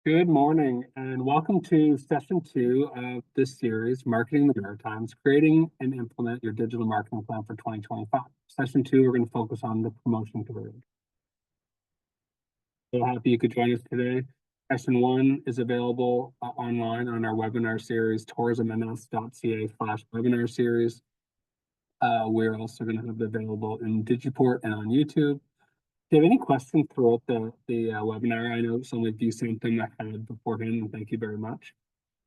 Good morning, and welcome to session two of this series, Marketing the Maritimes, Creating and Implement Your Digital Marketing Plan for 2025. Session two, we're going to focus on the promotion period. So happy you could join us today. Session one is available online on our webinar series, tourismns.ca/webinar series. We're also going to have it available in Digiport and on YouTube. If you have any questions throughout the webinar, I know some of you sent them ahead beforehand, and thank you very much.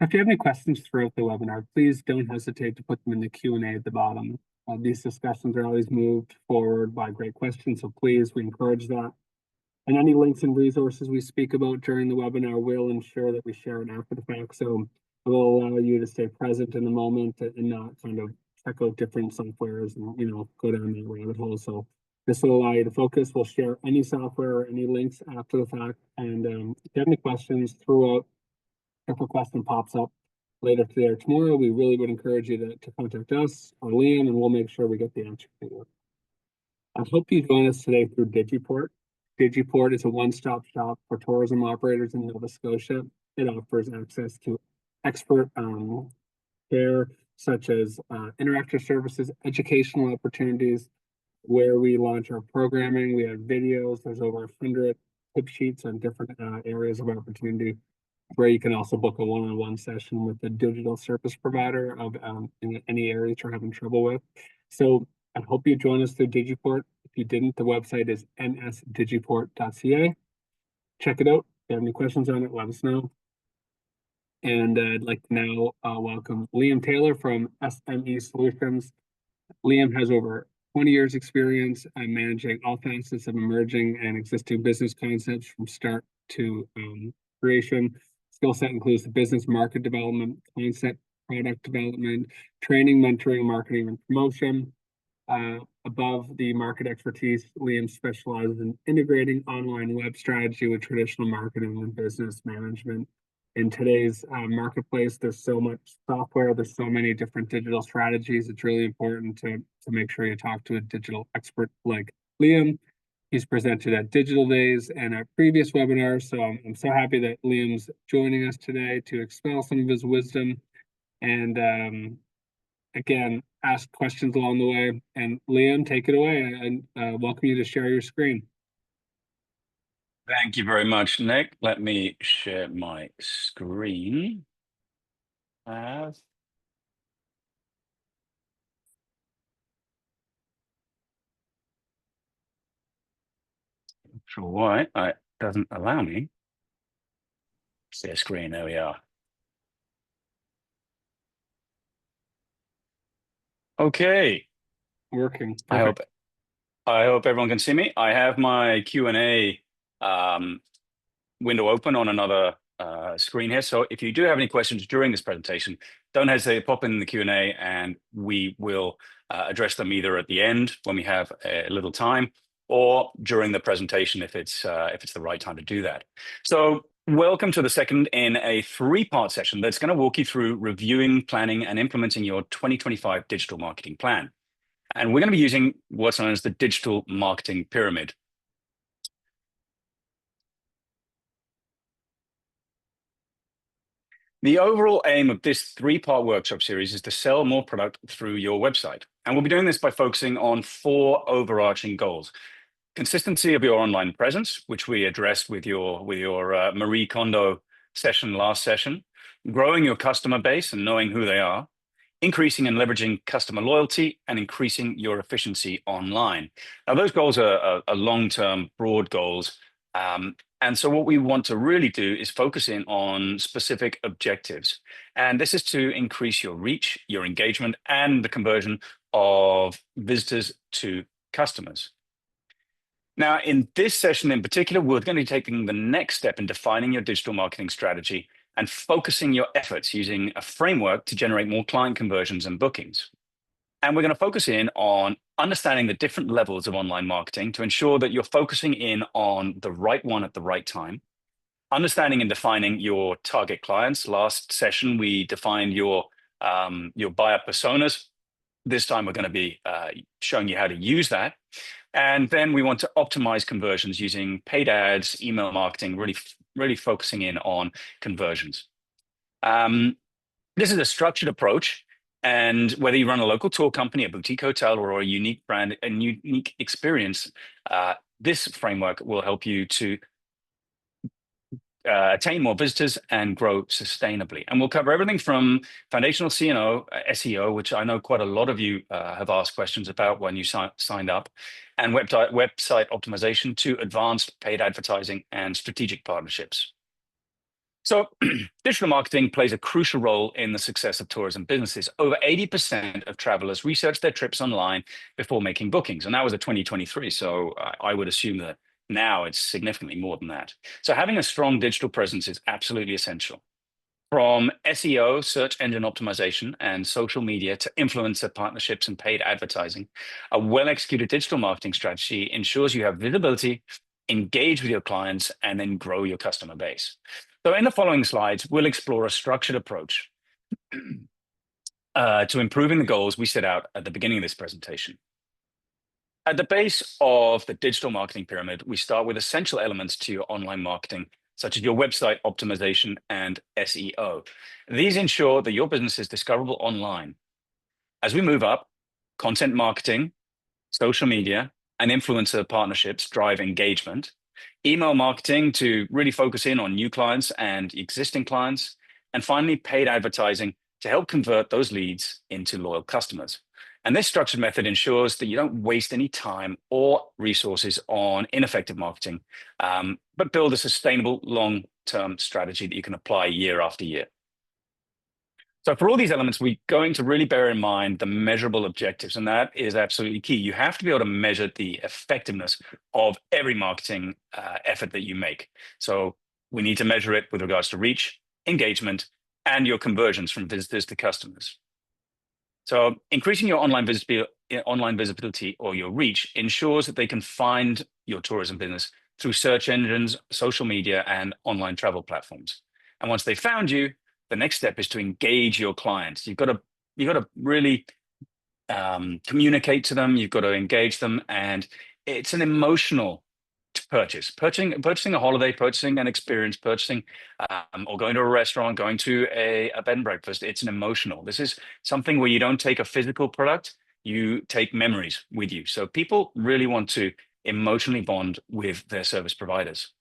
If you have any questions throughout the webinar, please don't hesitate to put them in the Q&A at the bottom. These discussions are always moved forward by great questions, so please, we encourage that. And any links and resources we speak about during the webinar will ensure that we share it after the fact, so it will allow you to stay present in the moment and not kind of check out different softwares and go down that rabbit hole. So this will allow you to focus. We'll share any software or any links after the fact. And if you have any questions throughout, if a question pops up later today or tomorrow, we really would encourage you to contact us or Liam, and we'll make sure we get the answer to you. I hope you join us today through Digiport. Digiport is a one-stop shop for tourism operators in Nova Scotia. It offers access to expert care, such as interactive services, educational opportunities, where we launch our programming. We have videos. There's over 100 tip sheets on different areas of opportunity, where you can also book a one-on-one session with a digital service provider of in any area you're having trouble with. So I hope you join us through Digiport. If you didn't, the website is nsdigiport.ca. Check it out. If you have any questions on it, let us know. And I'd like to now welcome Liam Taylor from SME Solutions. Liam has over 20 years experience managing all facets of emerging and existing business concepts from start to creation. Skill set includes the business market development, concept, product development, training, mentoring, marketing, and promotion. Above the market expertise, Liam specializes in integrating online web strategy with traditional marketing and business management. In today's marketplace, there's so much software, there's so many different digital strategies. It's really important to make sure you talk to a digital expert like Liam. He's presented at Digital Days and at previous webinars, so I'm so happy that Liam's joining us today to expel some of his wisdom and again, ask questions along the way. And Liam, take it away, and welcome you to share your screen. Thank you very much, Nick. Let me share my screen. Sure why it doesn't allow me. Share screen, there we are. Okay. Working. I hope everyone can see me. I have my Q&A window open on another screen here. So if you do have any questions during this presentation, don't hesitate to pop in the Q&A and we will address them either at the end when we have a little time or during the presentation if it's the right time to do that. So welcome to the second in a three-part session that's going to walk you through reviewing, planning, and implementing your 2025 digital marketing plan. And we're going to be using what's known as the digital marketing pyramid. The overall aim of this three-part workshop series is to sell more product through your website. And we'll be doing this by focusing on four overarching goals. Consistency of your online presence, which we addressed with your Marie Kondo session last session. Growing your customer base and knowing who they are. Increasing and leveraging customer loyalty, and increasing your efficiency online. Now, those goals are long-term, broad goals. And so what we want to really do is focus in on specific objectives. And this is to increase your reach, your engagement, and the conversion of visitors to customers. Now, in this session in particular, we're going to be taking the next step in defining your digital marketing strategy and focusing your efforts using a framework to generate more client conversions and bookings. And we're going to focus in on understanding the different levels of online marketing to ensure that you're focusing in on the right one at the right time. Understanding and defining your target clients. Last session, we defined your buyer personas. This time, we're going to be showing you how to use that. And then we want to optimize conversions using paid ads, email marketing, really focusing in on conversions. This is a structured approach. And whether you run a local tour company, a boutique hotel, or a unique brand, a unique experience, this framework will help you to attain more visitors and grow sustainably. And we'll cover everything from foundational CNO, SEO, which I know quite a lot of you have asked questions about when you signed up, and website optimization to advanced paid advertising and strategic partnerships. So digital marketing plays a crucial role in the success of tourism businesses. Over 80% of travelers research their trips online before making bookings. And that was a 2023. So I would assume that now it's significantly more than that. So having a strong digital presence is absolutely essential. From SEO, search engine optimization, and social media to influencer partnerships and paid advertising, a well-executed digital marketing strategy ensures you have visibility, engage with your clients, and then grow your customer base. So in the following slides, we'll explore a structured approach to improving the goals we set out at the beginning of this presentation. At the base of the digital marketing pyramid, we start with essential elements to your online marketing, such as your website optimization and SEO. These ensure that your business is discoverable online. As we move up, content marketing, social media, and influencer partnerships drive engagement. Email marketing to really focus in on new clients and existing clients. And finally, paid advertising to help convert those leads into loyal customers. And this structured method ensures that you don't waste any time or resources on ineffective marketing, but build a sustainable long-term strategy that you can apply year after year. So for all these elements, we're going to really bear in mind the measurable objectives, and that is absolutely key. You have to be able to measure the effectiveness of every marketing effort that you make. So we need to measure it with regards to reach, engagement, and your conversions from visitors to customers. So increasing your online visibility or your reach ensures that they can find your tourism business through search engines, social media, and online travel platforms. And once they found you, the next step is to engage your clients. You've got to really communicate to them. You've got to engage them, and it's an emotional purchase. Purchasing a holiday, purchasing an experience, purchasing or going to a restaurant, going to a bed and breakfast. It's an emotional. This is something where you don't take a physical product, you take memories with you. So people really want to emotionally bond with their service providers.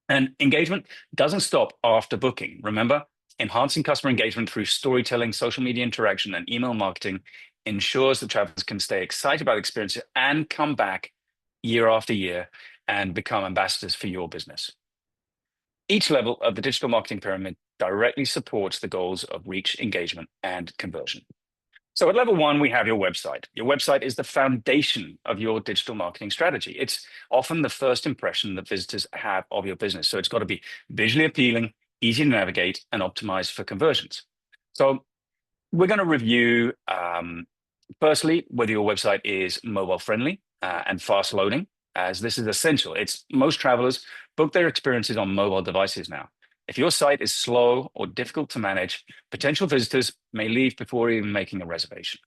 And engagement doesn't stop after booking. Remember, enhancing customer engagement through storytelling, social media interaction, and email marketing ensures that travelers can stay excited about experiences and come back year after year and become ambassadors for your business. Each level of the digital marketing pyramid directly supports the goals of reach, engagement, and conversion. So at level 1, we have your website. Your website is the foundation of your digital marketing strategy. It's often the first impression that visitors have of your business. So it's got to be visually appealing, easy to navigate, and optimized for conversions. So we're going to review, firstly, whether your website is mobile friendly and fast loading, as this is essential. Most travelers book their experiences on mobile devices now. If your site is slow or difficult to manage, potential visitors may leave before even making a reservation.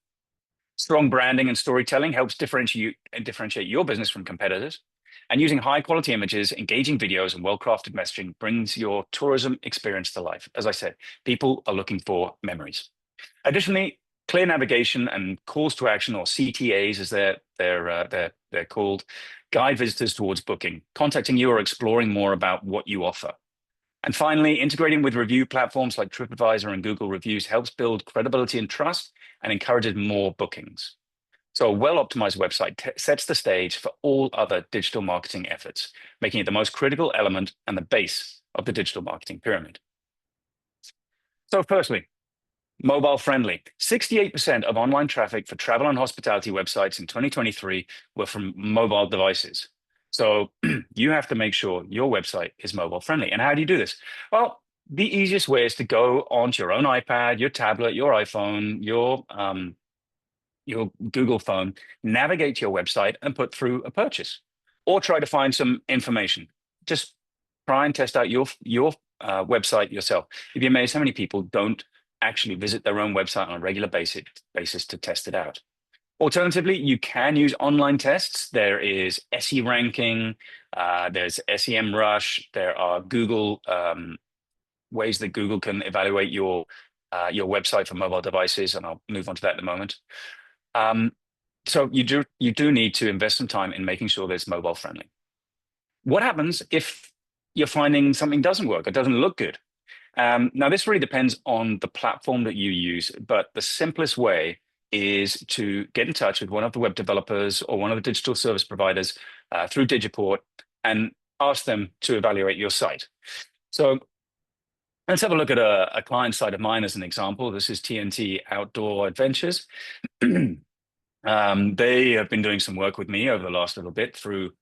Strong branding and storytelling helps differentiate your business from competitors. And using high quality images, engaging videos, and well-crafted messaging brings your tourism experience to life. As I said, people are looking for memories. Additionally, clear navigation and calls to action, or CTAs as they're called, guide visitors towards booking, contacting you, or exploring more about what you offer. And finally, integrating with review platforms like TripAdvisor and Google Reviews helps build credibility and trust and encourages more bookings. So a well-optimized website sets the stage for all other digital marketing efforts, making it the most critical element and the base of the digital marketing pyramid. So firstly, mobile friendly. 68% of online traffic for travel and hospitality websites in 2023 were from mobile devices. So you have to make sure your website is mobile friendly. And how do you do this? Well, the easiest way is to go onto your own iPad, your tablet, your iPhone, your Google phone, navigate to your website and put through a purchase, or try to find some information. Just try and test out your website yourself. You'd be amazed how many people don't actually visit their own website on a regular basis to test it out. Alternatively, you can use online tests. There is SE ranking, there's SEM Rush, there are Google ways that Google can evaluate your website for mobile devices, and I'll move on to that in a moment. So you do need to invest some time in making sure that it's mobile friendly. What happens if you're finding something doesn't work or doesn't look good? Now, this really depends on the platform that you use, but the simplest way is to get in touch with one of the web developers or one of the digital service providers through Digiport and ask them to evaluate your site. So let's have a look at a client site of mine as an example. This is TNT Outdoor Adventures. They have been doing some work with me over the last little bit through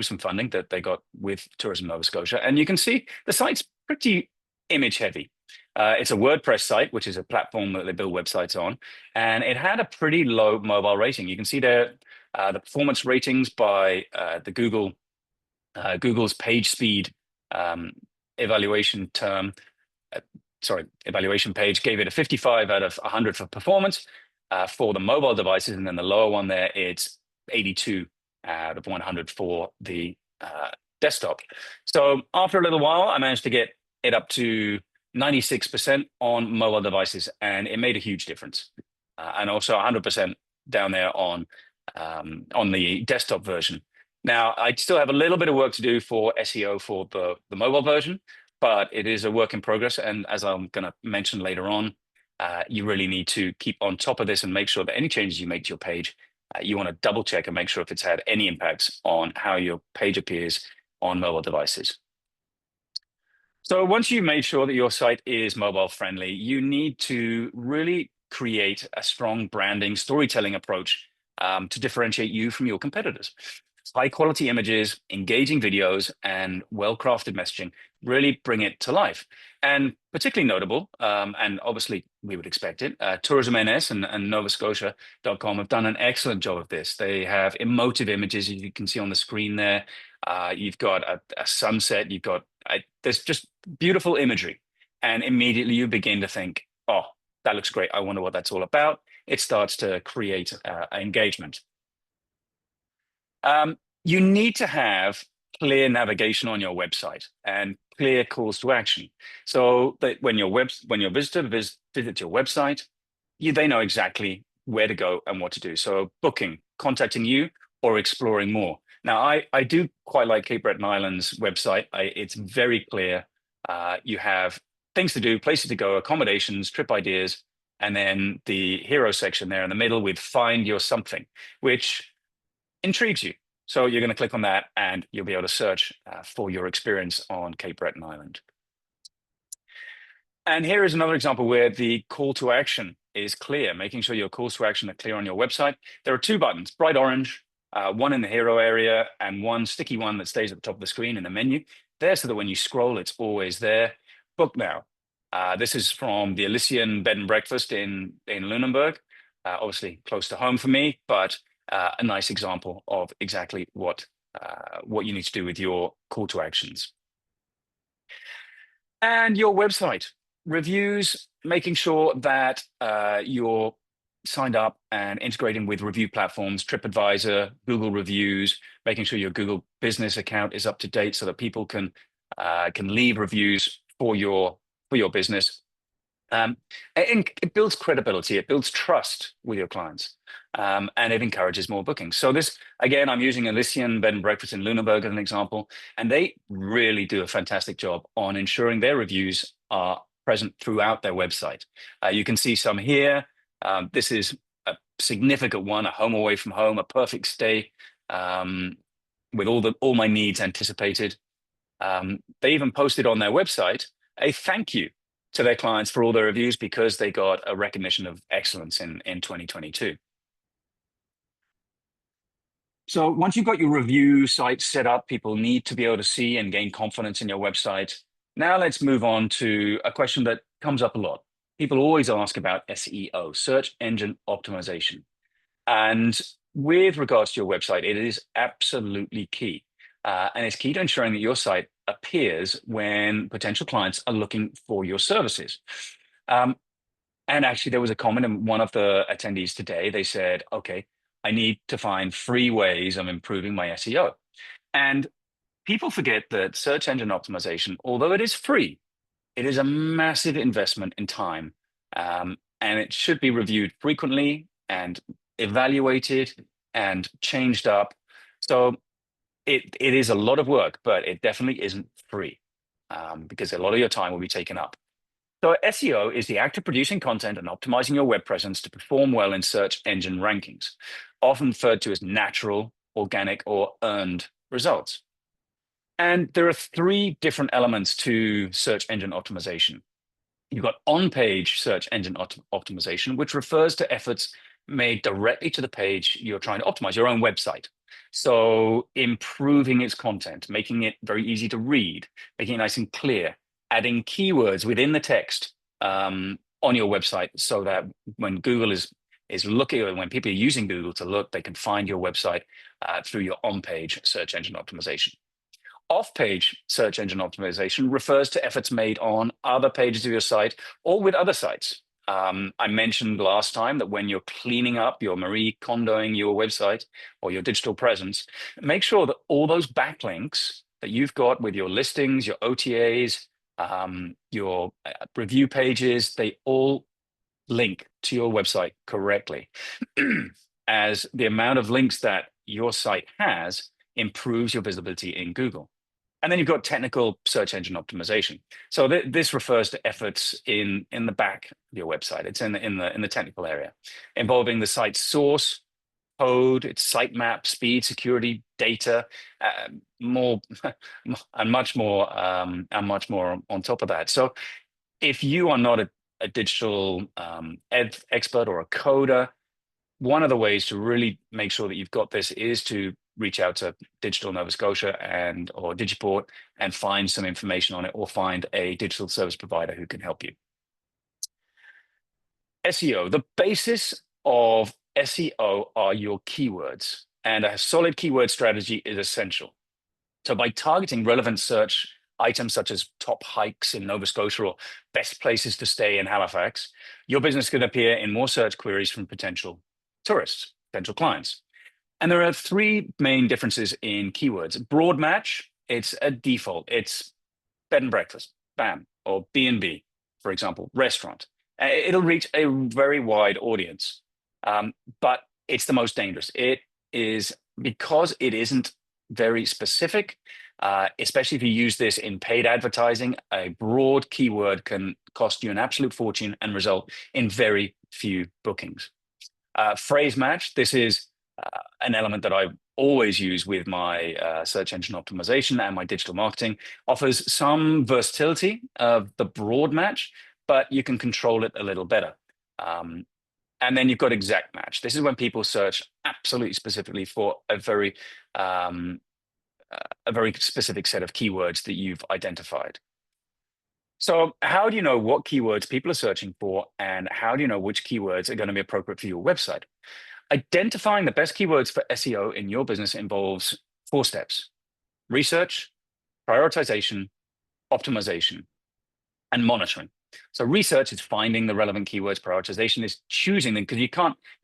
some funding that they got with Tourism Nova Scotia, and you can see the site's pretty image heavy. It's a WordPress site, which is a platform that they build websites on, and it had a pretty low mobile rating. You can see there the performance ratings by the Google's page speed um, evaluation term. Evaluation page gave it a 55 out of 100 for performance for the mobile devices, and then the lower one there, it's 82 out of 100 for the desktop. So after a little while, I managed to get it up to 96% on mobile devices, and it made a huge difference. And also 100% down there on the desktop version. Now, I still have a little bit of work to do for SEO for the mobile version, but it is a work in progress. And as I'm going to mention later on, you really need to keep on top of this and make sure that any changes you make to your page, you want to double check and make sure if it's had any impacts on how your page appears on mobile devices. So once you've made sure that your site is mobile friendly, you need to really create a strong branding, storytelling approach to differentiate you from your competitors. High quality images, engaging videos, and well-crafted messaging really bring it to life. And particularly notable, and obviously we would expect it, Tourism NS and NovaScotia.com have done an excellent job of this. They have emotive images, as you can see on the screen there. You've got a sunset, there's just beautiful imagery. And immediately you begin to think, oh, that looks great. I wonder what that's all about. It starts to create engagement. You need to have clear navigation on your website and clear calls to action, so that when your visitor visits your website, they know exactly where to go and what to do. So booking, contacting you, or exploring more. Now, I do quite like Cape Breton Island's website. It's very clear. You have things to do, places to go, accommodations, trip ideas, and then the hero section there in the middle with find your something, which intrigues you. So you're going to click on that and you'll be able to search for your experience on Cape Breton Island. And here is another example where the call to action is clear, making sure your calls to action are clear on your website. There are two buttons, bright orange, one in the hero area and one sticky one that stays at the top of the screen in the menu. There, so that when you scroll, it's always there. Book now. This is from the Elysian Bed and Breakfast in Lunenburg, obviously close to home for me, but a nice example of exactly what you need to do with your call to actions. And your website reviews, making sure that you're signed up and integrating with review platforms, TripAdvisor, Google Reviews, making sure your Google Business account is up to date so that people can leave reviews for your business. And it builds credibility, it builds trust with your clients, and it encourages more bookings. So this, again, I'm using Elysian Bed and Breakfast in Lunenburg as an example, and they really do a fantastic job on ensuring their reviews are present throughout their website. You can see some here. This is a significant one, a home away from home, a perfect stay, with all my needs anticipated. They even posted on their website a thank you to their clients for all their reviews because they got a recognition of excellence in 2022. So once you've got your review site set up, people need to be able to see and gain confidence in your website. Now let's move on to a question that comes up a lot. People always ask about SEO, search engine optimization. And with regards to your website, it is absolutely key. And it's key to ensuring that your site appears when potential clients are looking for your services. And actually, there was a comment in one of the attendees today. They said, okay, I need to find free ways of improving my SEO. And people forget that search engine optimization, although it is free, it is a massive investment in time. And it should be reviewed frequently and evaluated and changed up. So it is a lot of work, but it definitely isn't free, because a lot of your time will be taken up. So SEO is the act of producing content and optimizing your web presence to perform well in search engine rankings, often referred to as natural, organic, or earned results. And there are three different elements to search engine optimization. You've got on-page search engine optimization, which refers to efforts made directly to the page you're trying to optimize, your own website. So improving its content, making it very easy to read, making it nice and clear, adding keywords within the text on your website so that when Google is looking, or when people are using Google to look, they can find your website through your on-page search engine optimization. Off-page search engine optimization refers to efforts made on other pages of your site or with other sites. I mentioned last time that when you're cleaning up, you're Marie Kondoing your website or your digital presence, make sure that all those backlinks that you've got with your listings, your OTAs, your review pages, they all link to your website correctly. As the amount of links that your site has improves your visibility in Google. And then you've got technical search engine optimization. So this refers to efforts in the back of your website. It's in the technical area, involving the site's source, code, its sitemap, speed, security, data, more and much more on top of that. So if you are not a digital expert or a coder, one of the ways to really make sure that you've got this is to reach out to Digital Nova Scotia or Digiport and find some information on it, or find a digital service provider who can help you. SEO, the basis of SEO are your keywords, and a solid keyword strategy is essential. So by targeting relevant search items such as top hikes in Nova Scotia or best places to stay in Halifax, your business can appear in more search queries from potential tourists, potential clients. And there are three main differences in keywords. Broad match, it's a default. It's bed and breakfast, BAM, or B&B, for example, restaurant. It'll reach a very wide audience, but it's the most dangerous. It is because it isn't very specific, especially if you use this in paid advertising. A broad keyword can cost you an absolute fortune and result in very few bookings. Phrase match, this is an element that I always use with my search engine optimization and my digital marketing. Offers some versatility of the broad match, but you can control it a little better. And then you've got exact match. This is when people search absolutely specifically for a very specific set of keywords that you've identified. So how do you know what keywords people are searching for, and how do you know which keywords are going to be appropriate for your website? Identifying the best keywords for SEO in your business involves 4 steps: research, prioritization, optimization, and monitoring. So research is finding the relevant keywords. Prioritization is choosing them, because you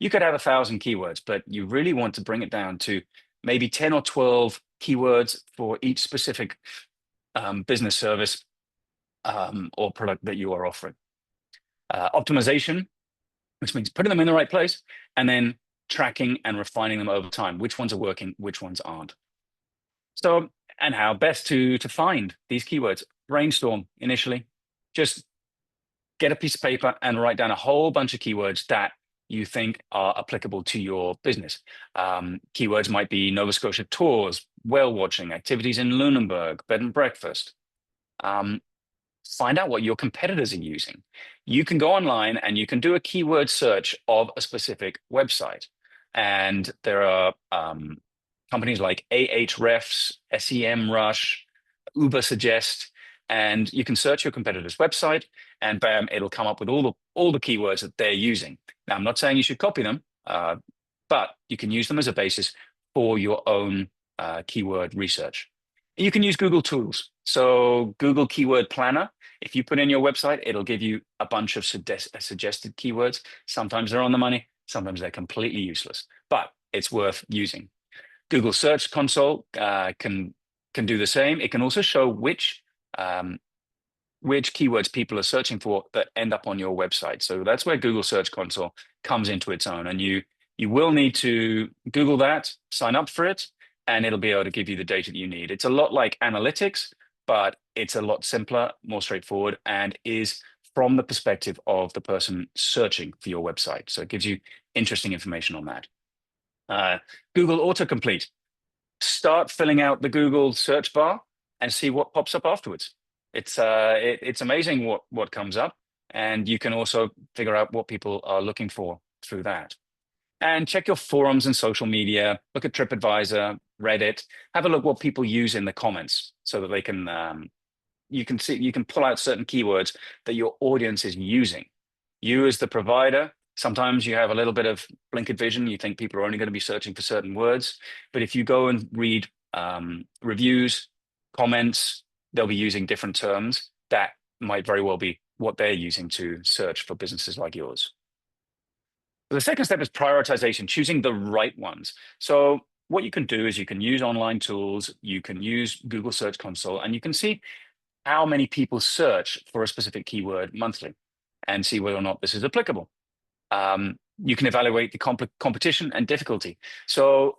could have 1,000 keywords, but you really want to bring it down to maybe 10 or 12 keywords for each specific business service or product that you are offering. Optimization, which means putting them in the right place, and then tracking and refining them over time. Which ones are working, which ones aren't. So, and how best to find these keywords? Brainstorm initially. Just get a piece of paper and write down a whole bunch of keywords that you think are applicable to your business. Keywords might be Nova Scotia tours, whale watching, activities in Lunenburg, bed and breakfast. Find out what your competitors are using. You can go online and you can do a keyword search of a specific website. And there are companies like Ahrefs, SEMrush, Ubersuggest, and you can search your competitor's website, and bam, it'll come up with all the keywords that they're using. Now, I'm not saying you should copy them, but you can use them as a basis for your own keyword research. You can use Google Tools. So Google Keyword Planner, if you put in your website, it'll give you a bunch of suggested keywords. Sometimes they're on the money, sometimes they're completely useless, but it's worth using. Google Search Console can do the same. It can also show um, which keywords people are searching for that end up on your website. So that's where Google Search Console comes into its own. And you will need to Google that, sign up for it, and it'll be able to give you the data that you need. It's a lot like analytics, but it's a lot simpler, more straightforward, and is from the perspective of the person searching for your website. So it gives you interesting information on that. Uh, Google Autocomplete. Start filling out the Google search bar and see what pops up afterwards. It's amazing what comes up, and you can also figure out what people are looking for through that. And check your forums and social media. Look at TripAdvisor, Reddit. Have a look what people use in the comments, so that they can you can pull out certain keywords that your audience is using. You as the provider, sometimes you have a little bit of blinkered vision. You think people are only going to be searching for certain words. But if you go and read reviews, comments, they'll be using different terms. That might very well be what they're using to search for businesses like yours. The second step is prioritization, choosing the right ones. So what you can do is you can use online tools, you can use Google Search Console, and you can see how many people search for a specific keyword monthly and see whether or not this is applicable. You can evaluate the competition and difficulty. So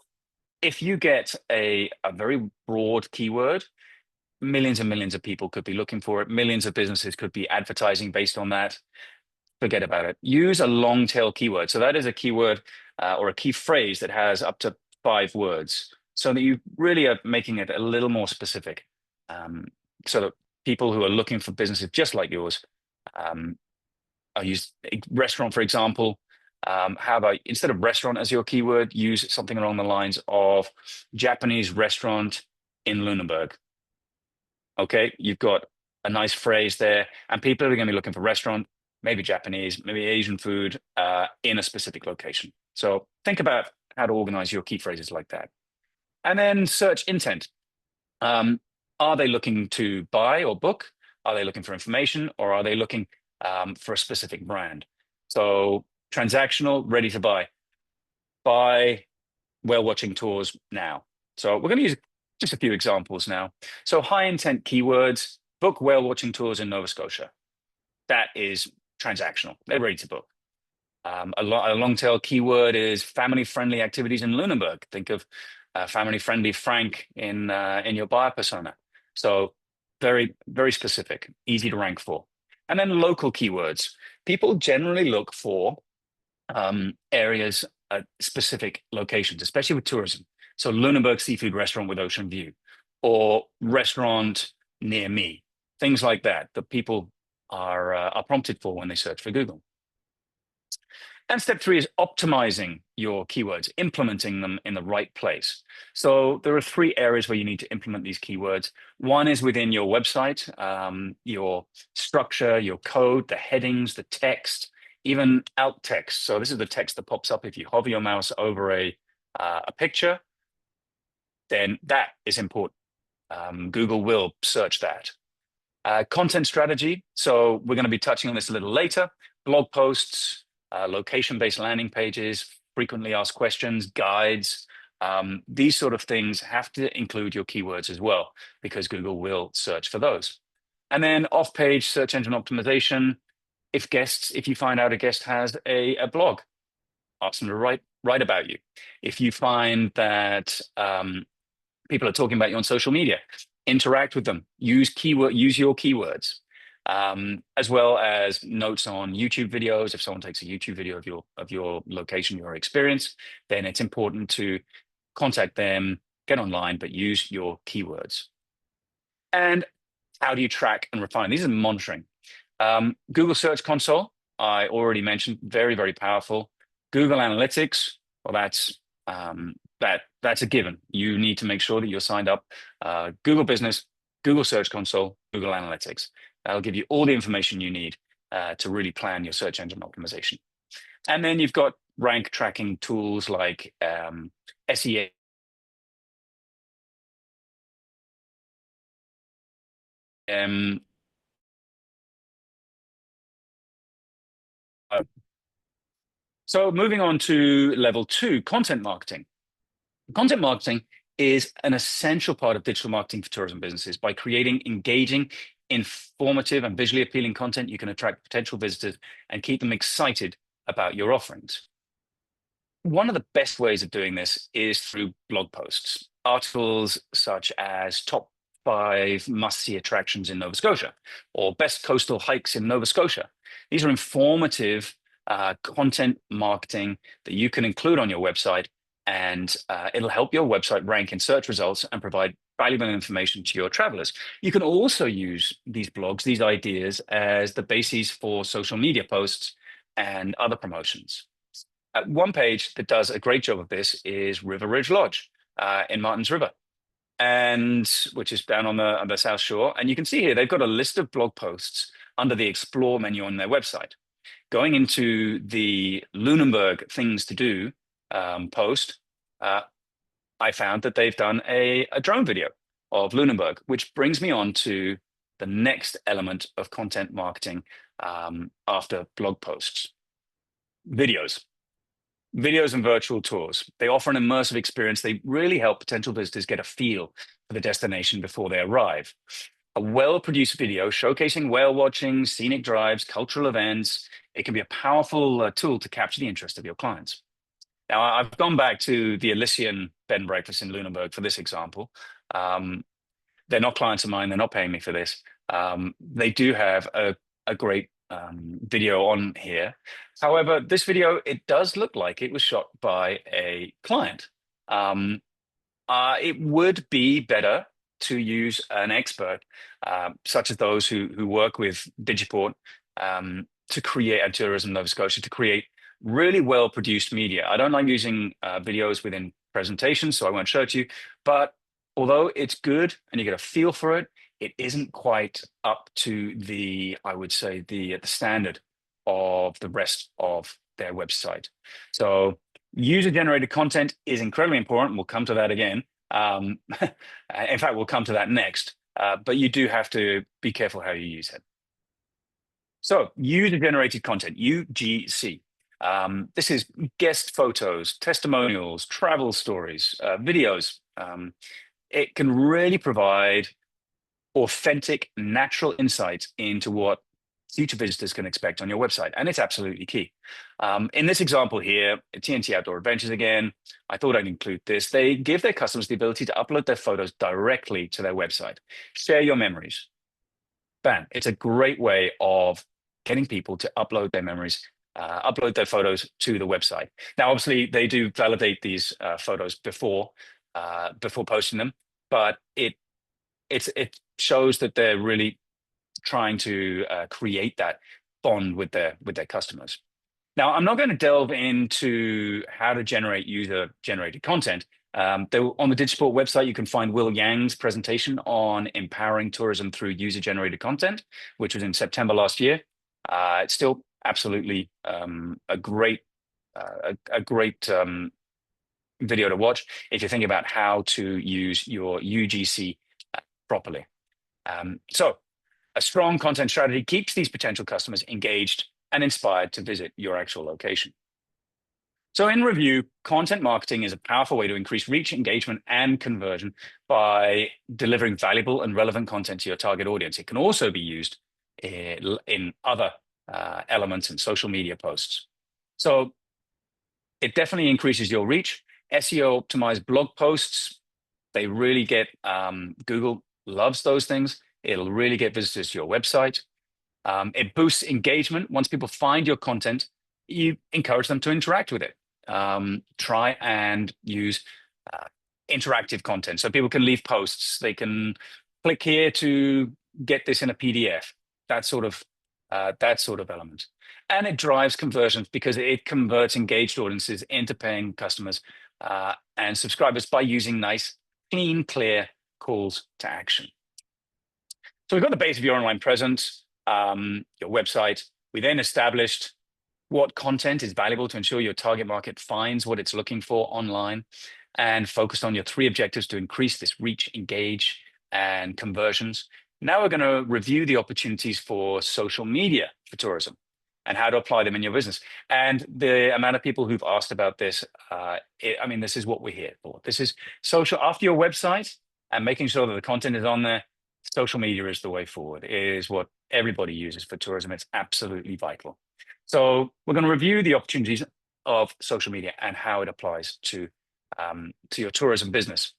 if you get a very broad keyword, millions and millions of people could be looking for it. Millions of businesses could be advertising based on that. Forget about it. Use a long tail keyword. So that is a keyword or a key phrase that has up to 5 words, so that you really are making it a little more specific, so that people who are looking for businesses just like yours, I'll use restaurant, for example. How about instead of restaurant as your keyword, use something along the lines of Japanese restaurant in Lunenburg. Okay, you've got a nice phrase there, and people are going to be looking for restaurant, maybe Japanese, maybe Asian food in a specific location. So think about how to organize your key phrases like that. And then search intent. Are they looking to buy or book? Are they looking for information, or are they looking for a specific brand? So transactional, ready to buy. Buy whale watching tours now. So we're going to use just a few examples now. So high intent keywords, book whale watching tours in Nova Scotia. That is transactional. They're ready to book. A long tail keyword is family friendly activities in Lunenburg. Think of family friendly Frank in your buyer persona. So very, very specific, easy to rank for. And then local keywords. People generally look for areas at specific locations, especially with tourism. So Lunenburg seafood restaurant with ocean view, or restaurant near me, things like that people are prompted for when they search for Google. And step 3 is optimizing your keywords, implementing them in the right place. So there are 3 areas where you need to implement these keywords. One is within your website, your structure, your code, the headings, the text, even alt text. So this is the text that pops up if you hover your mouse over a picture, then that is important. Google will search that. Content strategy. So we're going to be touching on this a little later. Blog posts, location-based landing pages, frequently asked questions, guides. These sort of things have to include your keywords as well, because Google will search for those. And then off-page search engine optimization. If you find out a guest has a blog, ask them to write about you. If you find that people are talking about you on social media, interact with them, use your keywords, as well as notes on YouTube videos. If someone takes a YouTube video of your location, your experience, then it's important to contact them, get online, but use your keywords. And how do you track and refine? These are monitoring. Google Search Console, I already mentioned, very, very powerful. Google Analytics, well, that's a given. You need to make sure that you're signed up. Google Business, Google Search Console, Google Analytics. That'll give you all the information you need to really plan your search engine optimization. And then you've got rank tracking tools like SEA So moving on to level 2, content marketing. Content marketing is an essential part of digital marketing for tourism businesses. By creating engaging, informative, and visually appealing content, you can attract potential visitors and keep them excited about your offerings. One of the best ways of doing this is through blog posts, articles such as top 5 must-see attractions in Nova Scotia or best coastal hikes in Nova Scotia. These are informative content marketing that you can include on your website, and it'll help your website rank in search results and provide valuable information to your travelers. You can also use these blogs, these ideas, as the basis for social media posts and other promotions. One page that does a great job of this is River Ridge Lodge in Martins River, and which is down on the South Shore. And you can see here they've got a list of blog posts under the Explore menu on their website. Going into the Lunenburg Things to Do post, I found that they've done a drone video of Lunenburg, which brings me on to the next element of content marketing after blog posts: videos. Videos and virtual tours. They offer an immersive experience. They really help potential visitors get a feel for the destination before they arrive. A well-produced video showcasing whale watching, scenic drives, cultural events. It can be a powerful tool to capture the interest of your clients. Now, I've gone back to the Elysian Bed and Breakfast in Lunenburg for this example. They're not clients of mine. They're not paying me for this. They do have a great video on here. However, this video, it does look like it was shot by a client. It would be better to use an expert, such as those who work with Digiport to create, and Tourism Nova Scotia, to create really well-produced media. I don't like using videos within presentations, so I won't show it to you. But although it's good and you get a feel for it, it isn't quite up to the, I would say, the standard of the rest of their website. So user-generated content is incredibly important. We'll come to that again. In fact, we'll come to that next. But you do have to be careful how you use it. So user-generated content, UGC. This is guest photos, testimonials, travel stories, videos. It can really provide authentic, natural insights into what future visitors can expect on your website. And it's absolutely key. In this example here, TNT Outdoor Adventures again, I thought I'd include this. They give their customers the ability to upload their photos directly to their website. Share your memories. Bam. It's a great way of getting people to upload their memories, upload their photos to the website. Now, obviously, they do validate these photos before posting them, but it shows that they're really trying to create that bond with their customers. Now, I'm not going to delve into how to generate user-generated content. On the Digiport website, you can find Will Yang's presentation on empowering tourism through user-generated content, which was in September last year. It's still absolutely a great video to watch if you're thinking about how to use your UGC properly. So a strong content strategy keeps these potential customers engaged and inspired to visit your actual location. So in review, content marketing is a powerful way to increase reach, engagement, and conversion by delivering valuable and relevant content to your target audience. It can also be used in other elements in social media posts. So it definitely increases your reach. SEO optimized blog posts, they really get, Google loves those things. It'll really get visitors to your website. It boosts engagement. Once people find your content, you encourage them to interact with it. Try and use interactive content. So people can leave posts. They can click here to get this in a PDF, that sort of element. And it drives conversions because it converts engaged audiences into paying customers and subscribers by using nice, clean, clear calls to action. So we've got the base of your online presence, your website. We then established what content is valuable to ensure your target market finds what it's looking for online, and focused on your 3 objectives to increase this reach, engage, and conversions. Now we're going to review the opportunities for social media for tourism and how to apply them in your business. And the amount of people who've asked about this, I mean, this is what we're here for. This is social after your website and making sure that the content is on there. Social media is the way forward. It is what everybody uses for tourism. It's absolutely vital. So we're going to review the opportunities of social media and how it applies to your tourism business.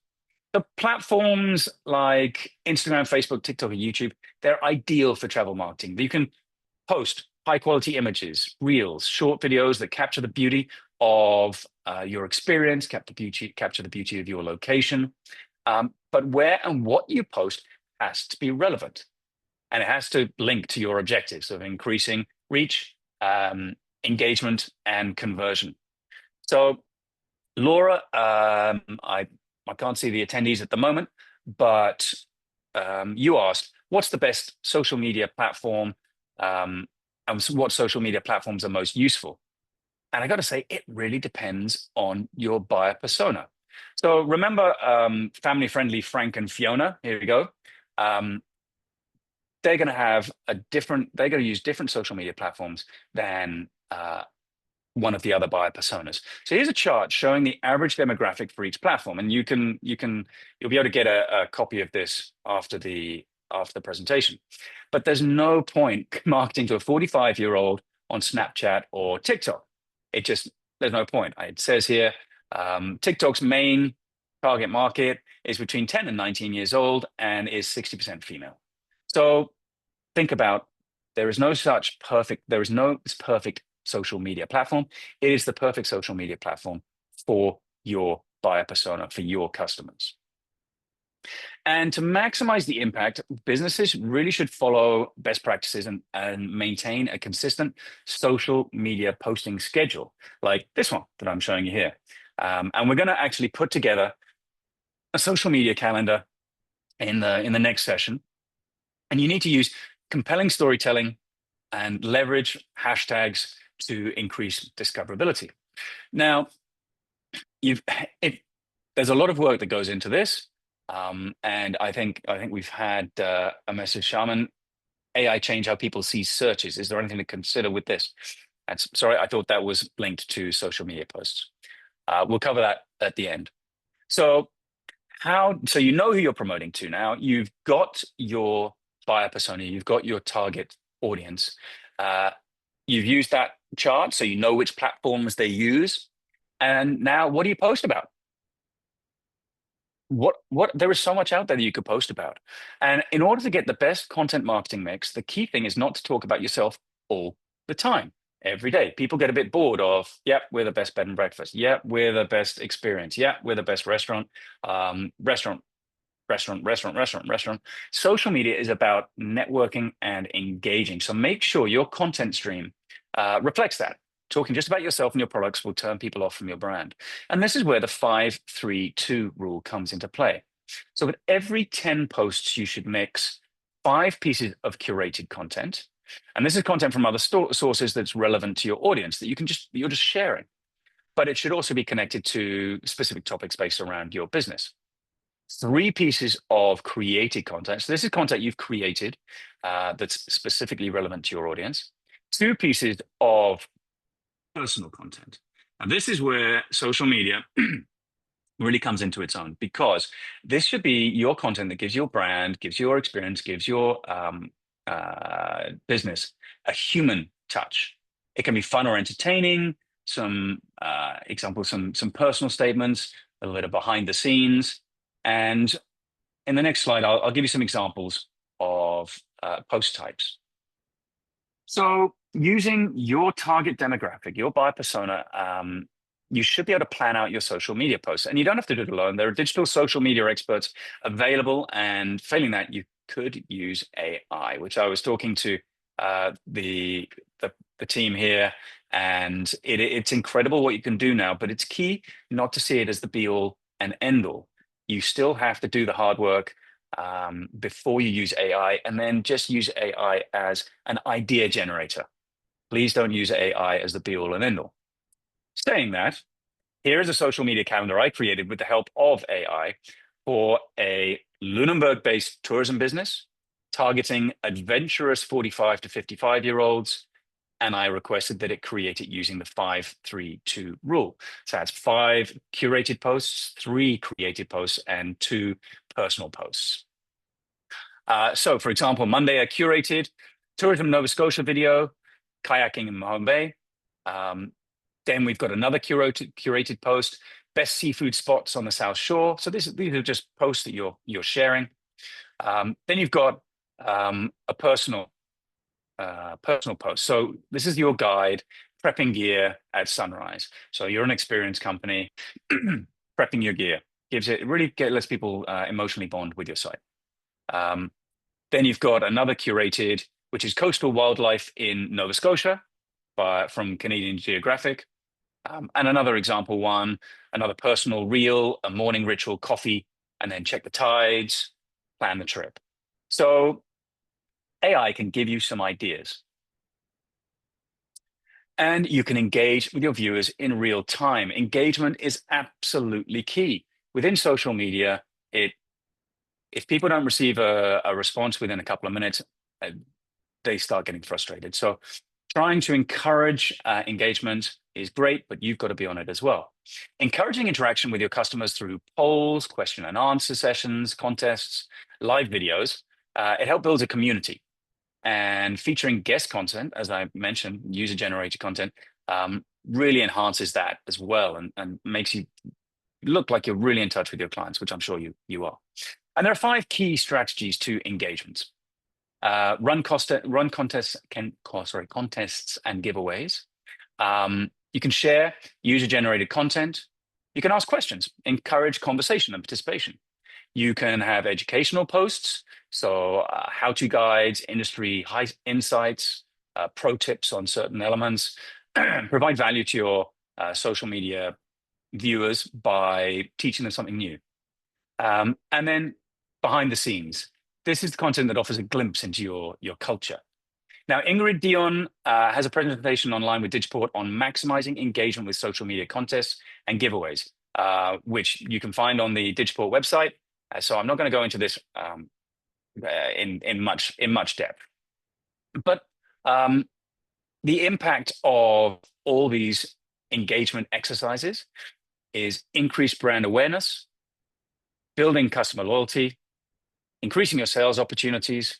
The platforms like Instagram, Facebook, TikTok, and YouTube, they're ideal for travel marketing. You can post high quality images, reels, short videos that capture the beauty of your experience, capture the beauty of your location. But where and what you post has to be relevant, and it has to link to your objectives of increasing reach, engagement, and conversion. So, Laura, I can't see the attendees at the moment, but you asked, what's the best social media platform, and what social media platforms are most useful? And I got to say, it really depends on your buyer persona. So remember family-friendly Frank and Fiona, here we go. They're going to use different social media platforms than one of the other buyer personas. So here's a chart showing the average demographic for each platform, and you'll be able to get a copy of this after the presentation. But there's no point marketing to a 45-year-old on Snapchat or TikTok. There's no point. It says here, TikTok's main target market is between 10 and 19 years old and is 60% female. So think about, there is no perfect social media platform. It is the perfect social media platform for your buyer persona, for your customers. And to maximize the impact, businesses really should follow best practices and maintain a consistent social media posting schedule, like this one that I'm showing you here. And we're going to actually put together a social media calendar in the next session. And you need to use compelling storytelling and leverage hashtags to increase discoverability. Now, there's a lot of work that goes into this, and I think we've had a message, Shaman. AI change how people see searches. Is there anything to consider with this? And sorry, I thought that was linked to social media posts. We'll cover that at the end. So you know who you're promoting to now. You've got your buyer persona. You've got your target audience. You've used that chart, so you know which platforms they use. And now, what do you post about? There is so much out there that you could post about. And in order to get the best content marketing mix, the key thing is not to talk about yourself all the time, every day. People get a bit bored of, yep, we're the best bed and breakfast. Yep, we're the best experience. Yep, we're the best restaurant. Restaurant. Social media is about networking and engaging. So make sure your content stream reflects that. Talking just about yourself and your products will turn people off from your brand. And this is where the 5-3-2 rule comes into play. So with every 10 posts, you should mix 5 pieces of curated content. And this is content from other sources that's relevant to your audience that you're just sharing. But it should also be connected to specific topics based around your business. 3 pieces of created content. So this is content you've created that's specifically relevant to your audience. 2 pieces of personal content. And this is where social media really comes into its own, because this should be your content that gives your brand, gives your experience, gives your business a human touch. It can be fun or entertaining, some examples, some personal statements, a little bit of behind the scenes. And in the next slide, I'll give you some examples of post types. So using your target demographic, your buyer persona, you should be able to plan out your social media posts. And you don't have to do it alone. There are digital social media experts available. And failing that, you could use AI, which I was talking to the team here. And it's incredible what you can do now. But it's key not to see it as the be-all and end-all. You still have to do the hard work before you use AI, and then just use AI as an idea generator. Please don't use AI as the be-all and end-all. Saying that, here is a social media calendar I created with the help of AI for a Lunenburg-based tourism business targeting adventurous 45 to 55-year-olds. And I requested that it create it using the 5-3-2 rule. So that's 5 curated posts, 3 created posts, and 2 personal posts. So for example, Monday I curated tourism Nova Scotia video, kayaking in Mahone Bay. Then we've got another curated post, best seafood spots on the South Shore. So these are just posts that you're sharing. Then you've got a personal post. So this is your guide, prepping gear at sunrise. So you're an experienced company, prepping your gear lets people emotionally bond with your site. Then you've got another curated, which is coastal wildlife in Nova Scotia from Canadian Geographic. And another example one, another personal reel, a morning ritual, coffee, and then check the tides, plan the trip. So AI can give you some ideas. And you can engage with your viewers in real time. Engagement is absolutely key. Within social media, if people don't receive a response within a couple of minutes, they start getting frustrated. So trying to encourage engagement is great, but you've got to be on it as well. Encouraging interaction with your customers through polls, question and answer sessions, contests, live videos, it helps build a community. And featuring guest content, as I mentioned, user-generated content, really enhances that as well and makes you look like you're really in touch with your clients, which I'm sure you are. And there are 5 key strategies to engagement. Run contests and giveaways. You can share user-generated content. You can ask questions, encourage conversation and participation. You can have educational posts, so how-to guides, industry insights, pro tips on certain elements. Provide value to your social media viewers by teaching them something new. And then behind the scenes, this is the content that offers a glimpse into your culture. Now, Ingrid Dion has a presentation online with Digiport on maximizing engagement with social media contests and giveaways, which you can find on the Digiport website. So I'm not going to go into this in much depth. But the impact of all these engagement exercises is increased brand awareness, building customer loyalty, increasing your sales opportunities,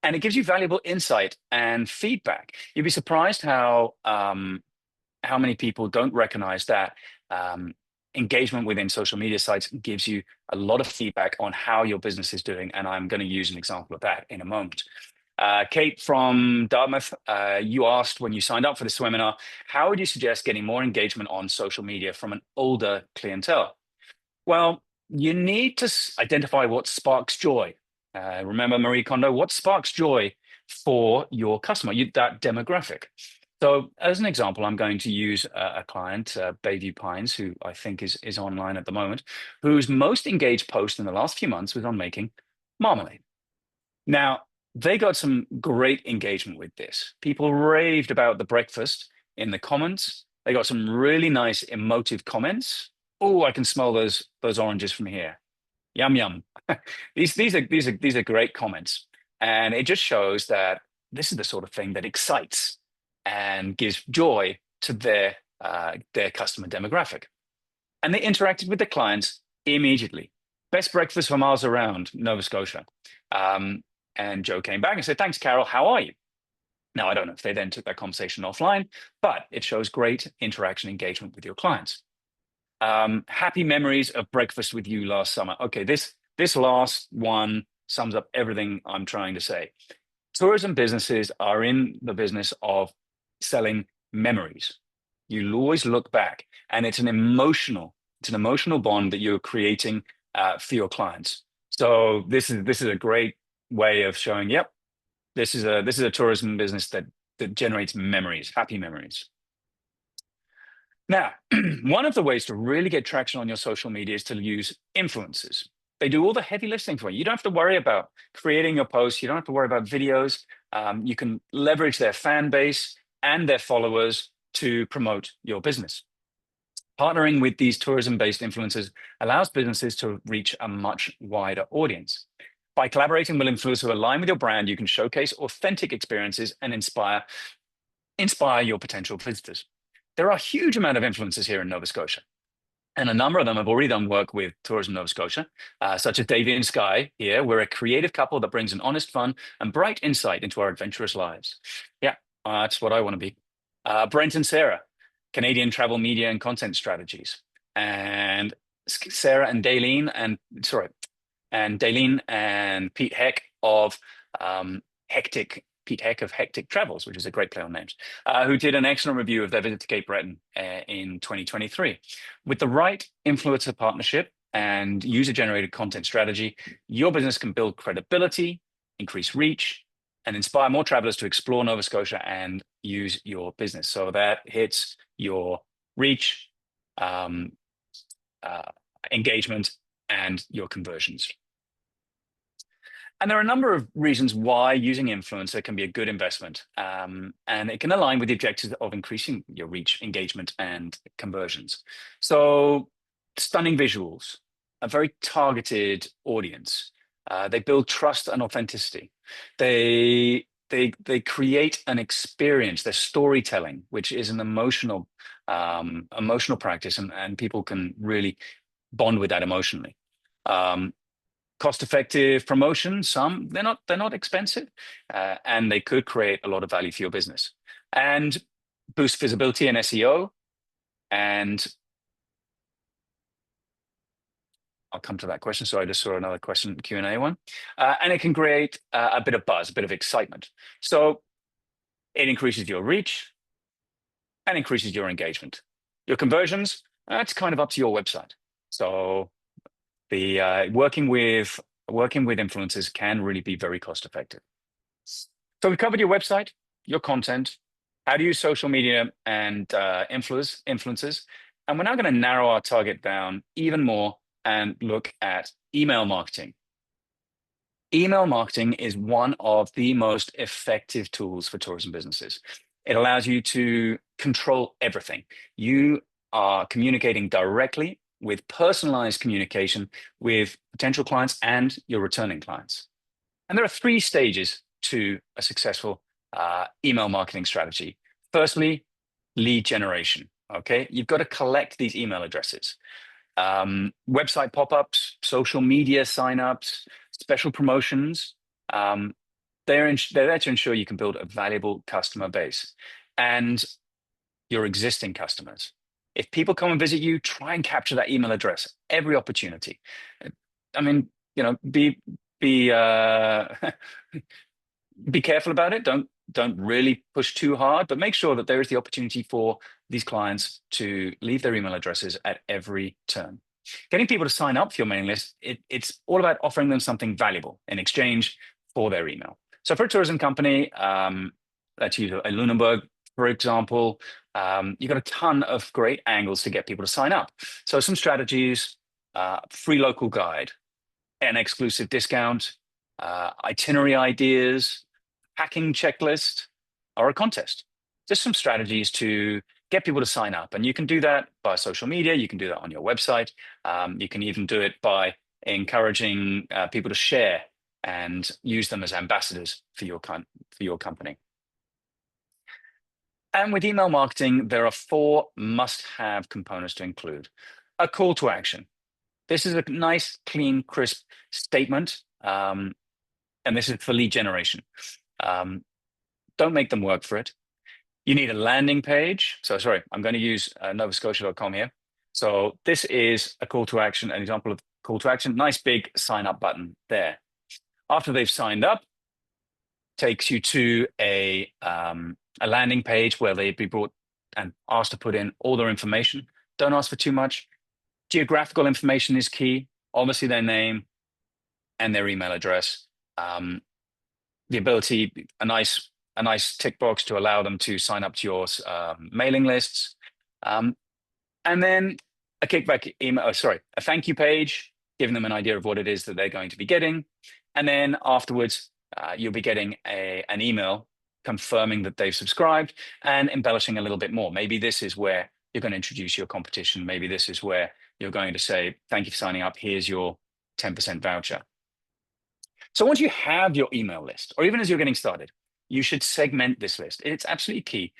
and it gives you valuable insight and feedback. You'd be surprised how many people don't recognize that engagement within social media sites gives you a lot of feedback on how your business is doing. And I'm going to use an example of that in a moment. Kate from Dartmouth, you asked when you signed up for this webinar, how would you suggest getting more engagement on social media from an older clientele? Well, you need to identify what sparks joy. Remember Marie Kondo, what sparks joy for your customer, that demographic. So as an example, I'm going to use a client, Bayview Pines, who I think is online at the moment, whose most engaged post in the last few months was on making marmalade. Now, they got some great engagement with this. People raved about the breakfast in the comments. They got some really nice emotive comments. Oh, I can smell those oranges from here. Yum, yum. These are great comments. And it just shows that this is the sort of thing that excites and gives joy to their customer demographic. And they interacted with the clients immediately. Best breakfast for miles around Nova Scotia. And Joe came back and said, thanks, Carol, how are you? Now, I don't know if they then took that conversation offline, but it shows great interaction engagement with your clients. Happy memories of breakfast with you last summer. Okay, this last one sums up everything I'm trying to say. Tourism businesses are in the business of selling memories. You'll always look back, and it's an emotional bond that you're creating for your clients. So this is a great way of showing, yep, this is a tourism business that generates memories, happy memories. Now, one of the ways to really get traction on your social media is to use influencers. They do all the heavy lifting for you. You don't have to worry about creating your posts. You don't have to worry about videos. You can leverage their fan base and their followers to promote your business. Partnering with these tourism-based influencers allows businesses to reach a much wider audience. By collaborating with influencers who align with your brand, you can showcase authentic experiences and inspire your potential visitors. There are a huge amount of influencers here in Nova Scotia. And a number of them have already done work with Tourism Nova Scotia, such as Davey and Sky here. We're a creative couple that brings an honest, fun, and bright insight into our adventurous lives. Yeah, that's what I want to be. Brent and Sarah, Canadian travel media and content strategies. And Sarah and Daleen and Pete Heck of Pete Heck of Hectic Travels, which is a great play on names, who did an excellent review of their visit to Cape Breton in 2023. With the right influencer partnership and user-generated content strategy, your business can build credibility, increase reach, and inspire more travelers to explore Nova Scotia and use your business. So that hits your reach, engagement, and your conversions. And there are a number of reasons why using influencer can be a good investment, and it can align with the objectives of increasing your reach, engagement, and conversions. So stunning visuals, a very targeted audience. They build trust and authenticity. They create an experience. They're storytelling, which is an emotional practice, and people can really bond with that emotionally. Cost-effective promotions, they're not expensive, and they could create a lot of value for your business and boost visibility and SEO. And I'll come to that question. So I just saw another question, Q&A one, and it can create a bit of buzz, a bit of excitement. So it increases your reach and increases your engagement. Your conversions, that's kind of up to your website. So the working with influencers can really be very cost effective. So we covered your website, your content, how to use social media and influencers. And we're now going to narrow our target down even more and look at email marketing. Email marketing is one of the most effective tools for tourism businesses. It allows you to control everything. You are communicating directly with personalized communication with potential clients and your returning clients. And there are 3 stages to a successful email marketing strategy. Firstly, lead generation. Okay, you've got to collect these email addresses. Website pop-ups, social media sign-ups, special promotions. They're there to ensure you can build a valuable customer base and your existing customers. If people come and visit you, try and capture that email address every opportunity. I mean, be careful about it. Don't really push too hard, but make sure that there is the opportunity for these clients to leave their email addresses at every turn. Getting people to sign up for your mailing list, it's all about offering them something valuable in exchange for their email. So for a tourism company, let's use a Lunenburg, for example, you've got a ton of great angles to get people to sign up. So some strategies, free local guide, an exclusive discount, itinerary ideas, packing checklist, or a contest. Just some strategies to get people to sign up. And you can do that by social media. You can do that on your website. You can even do it by encouraging people to share and use them as ambassadors for your company. And with email marketing, there are 4 must-have components to include. A call to action. This is a nice, clean, crisp statement, and this is for lead generation. Don't make them work for it. You need a landing page. So sorry, I'm going to use novascotia.com here. So this is a call to action, an example of call to action. Nice big sign up button there. After they've signed up, takes you to a landing page where they'd be brought and asked to put in all their information. Don't ask for too much. Geographical information is key. Obviously their name and their email address. The ability, a nice tick box to allow them to sign up to your mailing lists. And then a kickback email, a thank you page, giving them an idea of what it is that they're going to be getting. And then afterwards, you'll be getting an email confirming that they've subscribed and embellishing a little bit more. Maybe this is where you're going to introduce your competition. Maybe this is where you're going to say, thank you for signing up. Here's your 10% voucher. So once you have your email list, or even as you're getting started, you should segment this list. It's absolutely key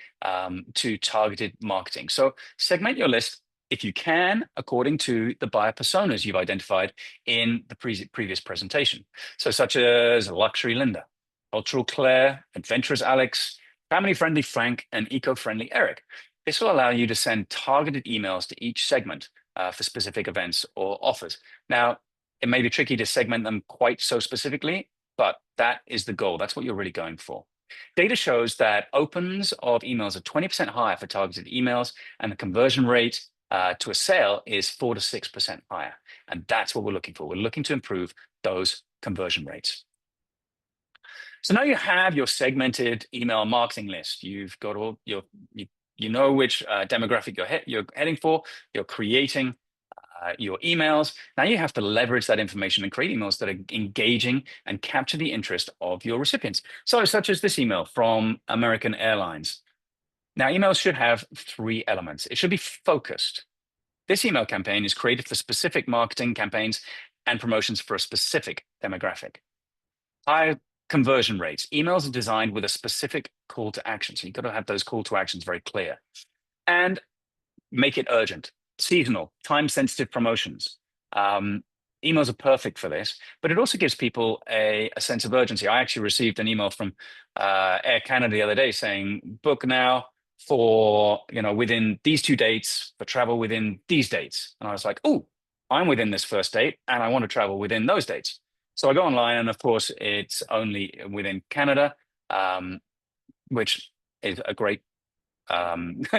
to targeted marketing. So segment your list if you can, according to the buyer personas you've identified in the previous presentation. So such as luxury Linda, cultural Claire, adventurous Alex, family-friendly Frank, and eco-friendly Eric. This will allow you to send targeted emails to each segment for specific events or offers. Now, it may be tricky to segment them quite so specifically, but that is the goal. That's what you're really going for. Data shows that opens of emails are 20% higher for targeted emails, and the conversion rate to a sale is 4 to 6% higher. And that's what we're looking for. We're looking to improve those conversion rates. So now you have your segmented email marketing list. You've got all your, you know which demographic you're heading for. You're creating your emails. Now you have to leverage that information and create emails that are engaging and capture the interest of your recipients. So such as this email from American Airlines. Now emails should have 3 elements. It should be focused. This email campaign is created for specific marketing campaigns and promotions for a specific demographic. High conversion rates. Emails are designed with a specific call to action. So you've got to have those call to actions very clear. And make it urgent, seasonal, time-sensitive promotions. Emails are perfect for this, but it also gives people a sense of urgency. I actually received an email from Air Canada the other day saying, book now for, within these 2 dates, for travel within these dates. And I was like, oh, I'm within this first date and I want to travel within those dates. So I go online and of course it's only within Canada, which is a great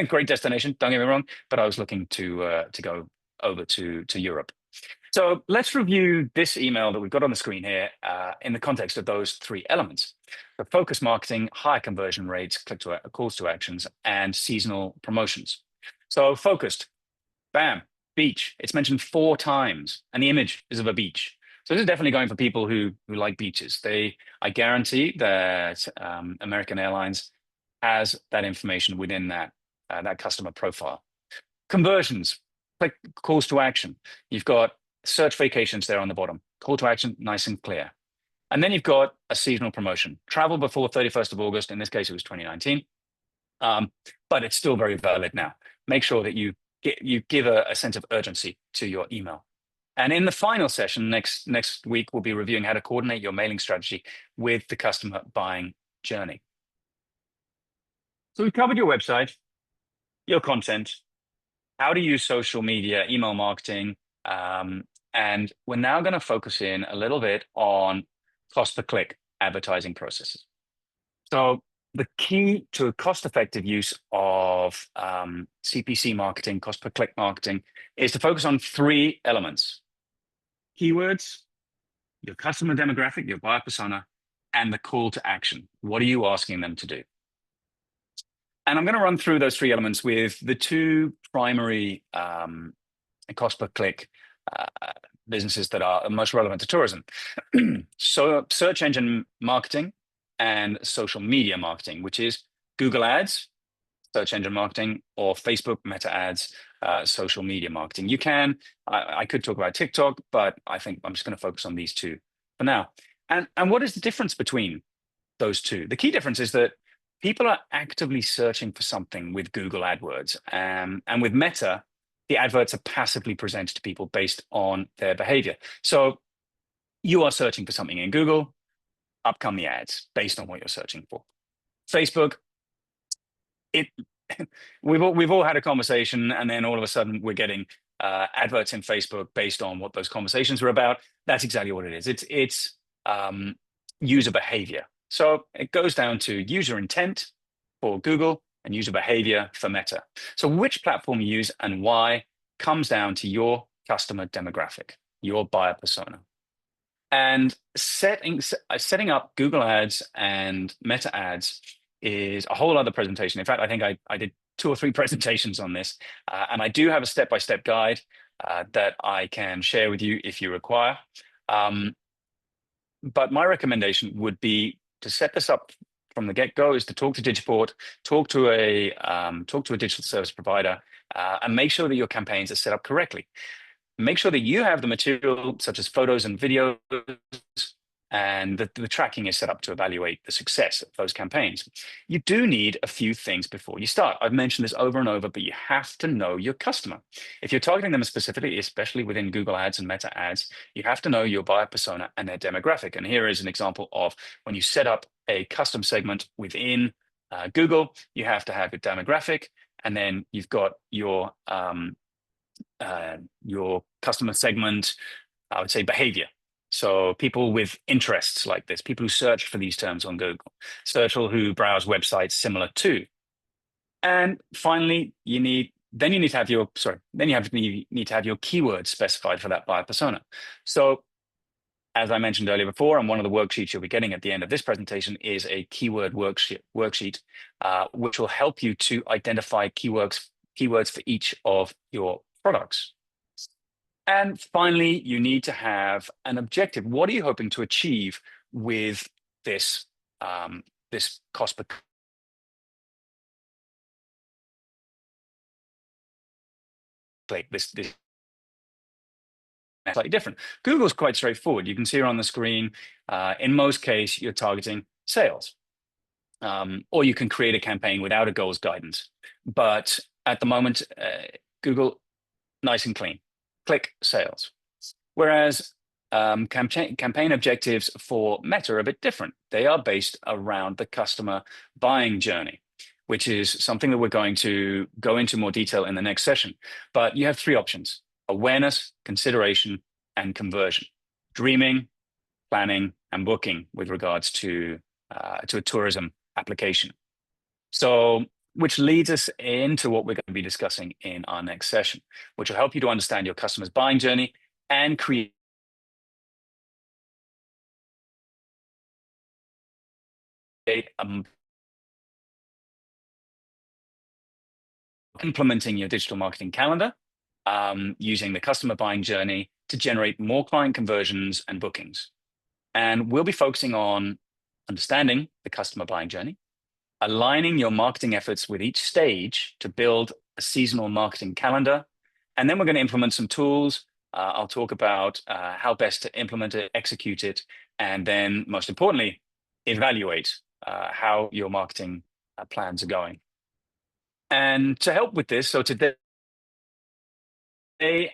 great destination, don't get me wrong, but I was looking to go over to Europe. So let's review this email that we've got on the screen here in the context of those 3 elements. The focus marketing, high conversion rates, calls to actions, and seasonal promotions. So focused, bam, beach. It's mentioned 4 times, and the image is of a beach. So this is definitely going for people who like beaches. I guarantee that American Airlines has that information within that customer profile. Conversions, click calls to action. You've got search vacations there on the bottom. Call to action, nice and clear. And then you've got a seasonal promotion. Travel before 31st of August. In this case, it was 2019. But it's still very valid now. Make sure that you give a sense of urgency to your email. And in the final session next week, we'll be reviewing how to coordinate your mailing strategy with the customer buying journey. So we've covered your website, your content, how to use social media, email marketing, and we're now going to focus in a little bit on cost per click advertising processes. So the key to cost-effective use of CPC marketing, cost per click marketing, is to focus on 3 elements: keywords, your customer demographic, your buyer persona, and the call to action. What are you asking them to do? And I'm going to run through those 3 elements with the 2 primary cost per click businesses that are most relevant to tourism. So search engine marketing and social media marketing, which is Google Ads, search engine marketing, or Facebook Meta Ads, social media marketing. I could talk about TikTok, but I think I'm just going to focus on these 2 for now. And what is the difference between those 2? The key difference is that people are actively searching for something with Google AdWords, and with Meta, the adverts are passively presented to people based on their behavior. So you are searching for something in Google, up come the ads based on what you're searching for. Facebook, we've all had a conversation, and then all of a sudden we're getting adverts in Facebook based on what those conversations were about. That's exactly what it is. It's user behavior. So it goes down to user intent for Google and user behavior for Meta. So which platform you use and why comes down to your customer demographic, your buyer persona. And setting up Google Ads and Meta Ads is a whole other presentation. In fact, I think I did 2 or 3 presentations on this, and I do have a step-by-step guide that I can share with you if you require. But my recommendation would be to set this up from the get-go is to talk to Digiport, talk to a digital service provider, and make sure that your campaigns are set up correctly. Make sure that you have the material, such as photos and videos, and the tracking is set up to evaluate the success of those campaigns. You do need a few things before you start. I've mentioned this over and over, but you have to know your customer. If you're targeting them specifically, especially within Google Ads and Meta Ads, you have to know your buyer persona and their demographic. And here is an example of when you set up a custom segment within Google, you have to have your demographic, and then you've got your customer segment, I would say, behavior. So people with interests like this, people who search for these terms on Google, social who browse websites similar to. And finally, you need to have your keywords specified for that buyer persona. So as I mentioned earlier before, and one of the worksheets you'll be getting at the end of this presentation is a keyword worksheet, which will help you to identify keywords for each of your products. And finally, you need to have an objective. What are you hoping to achieve with this this cost per click? This slightly different. Google's quite straightforward. You can see here on the screen. In most cases, you're targeting sales, or you can create a campaign without a goals guidance. But at the moment, Google, nice and clean. Click sales. Whereas campaign objectives for Meta are a bit different. They are based around the customer buying journey, which is something that we're going to go into more detail in the next session. But you have three options: awareness, consideration, and conversion. Dreaming, planning, and booking with regards to a tourism application. So, which leads us into what we're going to be discussing in our next session, which will help you to understand your customer's buying journey and create implementing your digital marketing calendar, using the customer buying journey to generate more client conversions and bookings. And we'll be focusing on understanding the customer buying journey, aligning your marketing efforts with each stage to build a seasonal marketing calendar. And then we're going to implement some tools. I'll talk about how best to implement it, execute it, and then most importantly, evaluate how your marketing plans are going. And to help with this, so today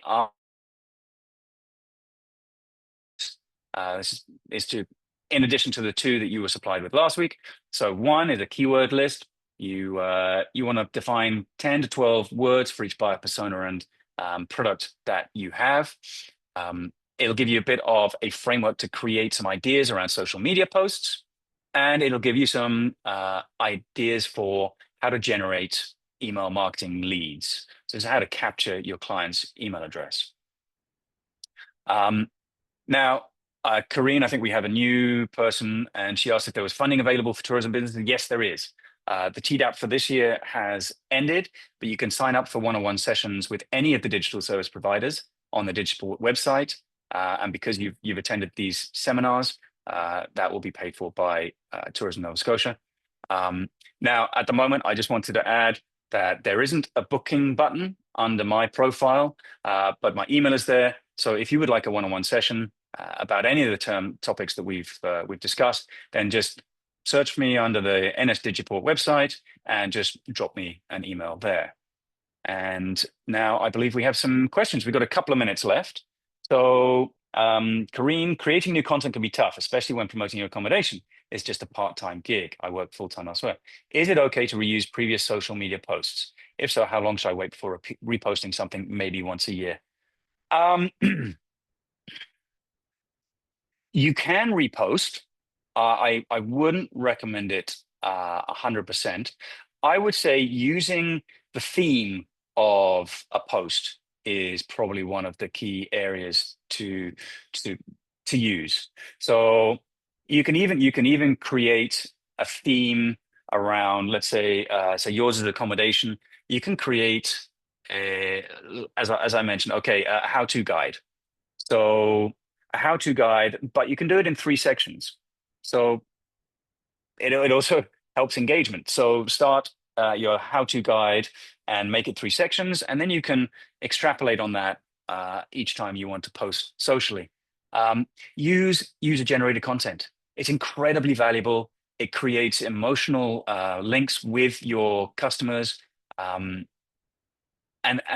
our this is to, in addition to the two that you were supplied with last week. So one is a keyword list. You want to define 10 to 12 words for each buyer persona and product that you have. It'll give you a bit of a framework to create some ideas around social media posts, and it'll give you some ideas for how to generate email marketing leads. So it's how to capture your client's email address. Now, Karine, I think we have a new person, and she asked if there was funding available for tourism businesses. Yes, there is. The TDAP for this year has ended, but you can sign up for one-on-one sessions with any of the digital service providers on the Digiport website. And because you've attended these seminars, that will be paid for by Tourism Nova Scotia. Now, at the moment, I just wanted to add that there isn't a booking button under my profile, but my email is there. So if you would like a one-on-one session about any of the topics that we've discussed, then just search for me under the NS Digiport website and just drop me an email there. And now I believe we have some questions. We've got a couple of minutes left. So Karine, creating new content can be tough, especially when promoting your accommodation. It's just a part-time gig. I work full-time elsewhere. Is it okay to reuse previous social media posts? If so, how long should I wait before reposting something, maybe once a year? You can repost. I wouldn't recommend it 100%. I would say using the theme of a post is probably one of the key areas to use. So you can even create a theme around, let's say, so yours is accommodation. You can create as I mentioned, a how-to guide. So a how-to guide, but you can do it in 3 sections. So it also helps engagement. So start your how-to guide and make it 3 sections, and then you can extrapolate on that each time you want to post socially. Use user-generated content. It's incredibly valuable. It creates emotional links with your customers, and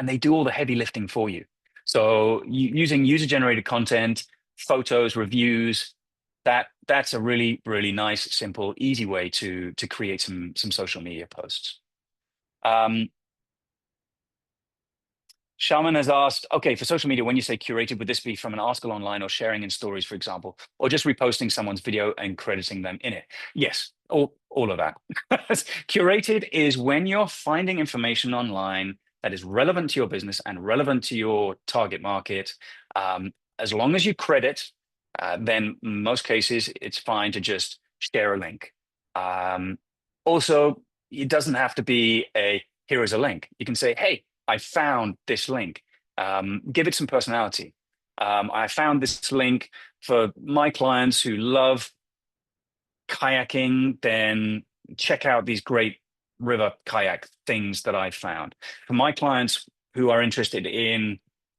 they do all the heavy lifting for you. So using user-generated content, photos, reviews, that's a really, really nice, simple, easy way to create some social media posts. Shaman has asked, okay, for social media, when you say curated, would this be from an article online or sharing in stories, for example, or just reposting someone's video and crediting them in it? Yes, all of that. Curated is when you're finding information online that is relevant to your business and relevant to your target market. As long as you credit, then in most cases, it's fine to just share a link. Also, it doesn't have to be here is a link. You can say, hey, I found this link. Give it some personality. I found this link for my clients who love kayaking, then check out these great river kayak things that I found. For my clients who are interested in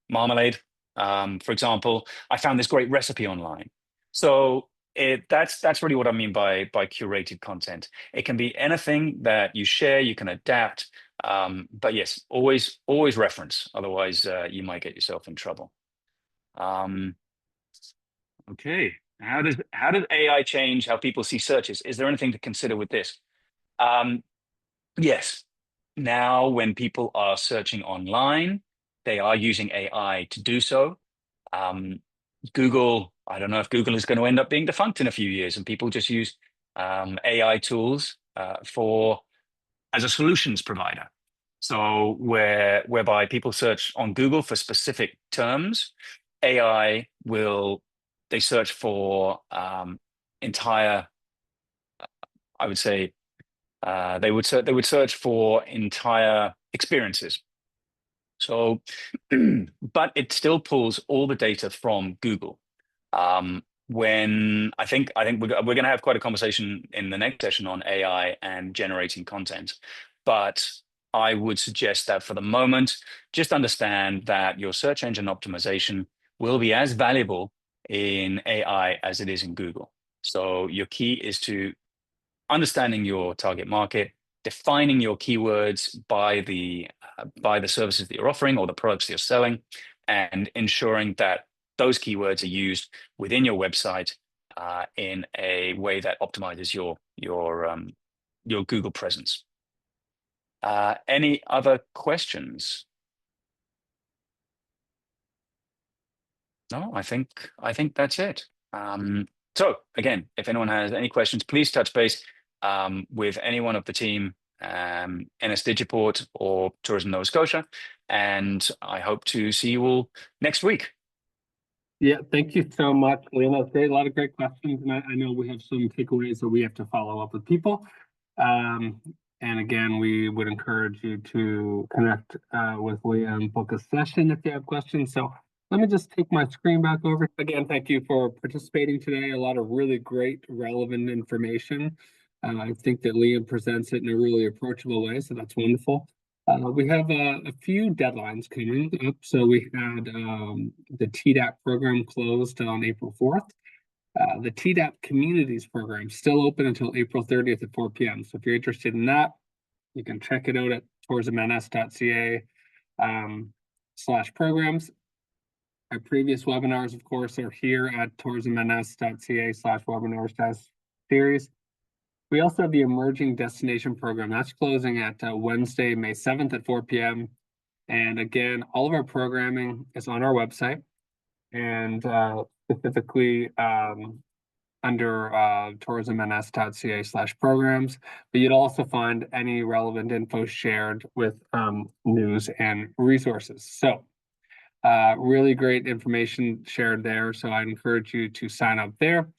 marmalade, for example, I found this great recipe online. So that's really what I mean by curated content. It can be anything that you share, you can adapt. But yes, always reference. Otherwise, you might get yourself in trouble. Okay. How does AI change how people see searches? Is there anything to consider with this? Yes. Now, when people are searching online, they are using AI to do so. Google, I don't know if Google is going to end up being defunct in a few years, and people just use AI tools as a solutions provider. So whereby people search on Google for specific terms, AI they search for entire, I would say, they would search for entire experiences. So, but it still pulls all the data from Google. When I think we're going to have quite a conversation in the next session on AI and generating content, but I would suggest that for the moment, just understand that your search engine optimization will be as valuable in AI as it is in Google. So your key is to understanding your target market, defining your keywords by the services that you're offering or the products that you're selling, and ensuring that those keywords are used within your website in a way that optimizes your Google presence. Any other questions? No, I think that's it. So again, if anyone has any questions, please touch base with anyone of the team, NS Digiport or Tourism Nova Scotia, and I hope to see you all next week. Yeah, thank you so much, Liam. That's great. A lot of great questions, and I know we have some takeaways that we have to follow up with people. And again, we would encourage you to connect with Liam, book a session if you have questions. So let me just take my screen back over. Again, thank you for participating today. A lot of really great, relevant information. I think that Liam presents it in a really approachable way, so that's wonderful. We have a few deadlines coming up. So we had the TDAP program closed on April 4th. The TDAP Communities program still open until April 30th at 4 p.m. So if you're interested in that, you can check it out at tourismns.ca /programs. Our previous webinars, of course, are here at tourismns.ca /webinars-series. We also have the Emerging Destination Program. That's closing at Wednesday, May 7th at 4 p.m. And again, all of our programming is on our website, and specifically under tourismns.ca /programs. But you'd also find any relevant info shared with news and resources. So really great information shared there. So I encourage you to sign up there.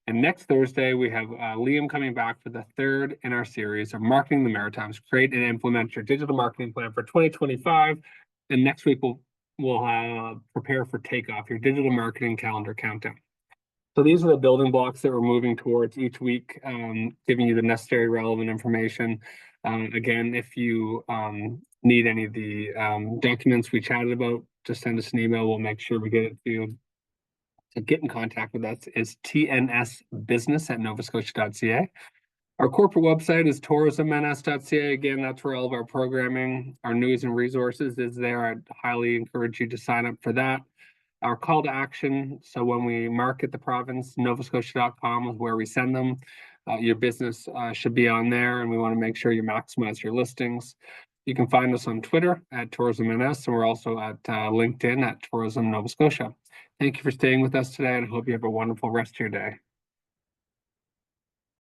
And next Thursday, we have Liam coming back for the third in our series of Marketing the Maritimes. Create and implement your digital marketing plan for 2025. And next week, we'll prepare for takeoff, your digital marketing calendar countdown. So these are the building blocks that we're moving towards each week, giving you the necessary relevant information. Again, if you need any of the documents we chatted about, just send us an email. We'll make sure we get it to you to get in contact with us is tnsbusiness@novascotia.ca. Our corporate website is tourismns.ca. Again, that's where all of our programming, our news and resources is there. I'd highly encourage you to sign up for that. Our call to action, so when we market the province, novascotia.com is where we send them. Your business should be on there, and we want to make sure you maximize your listings. You can find us on Twitter at TourismNS, and we're also at LinkedIn at Tourism Nova Scotia. Thank you for staying with us today, and I hope you have a wonderful rest of your day.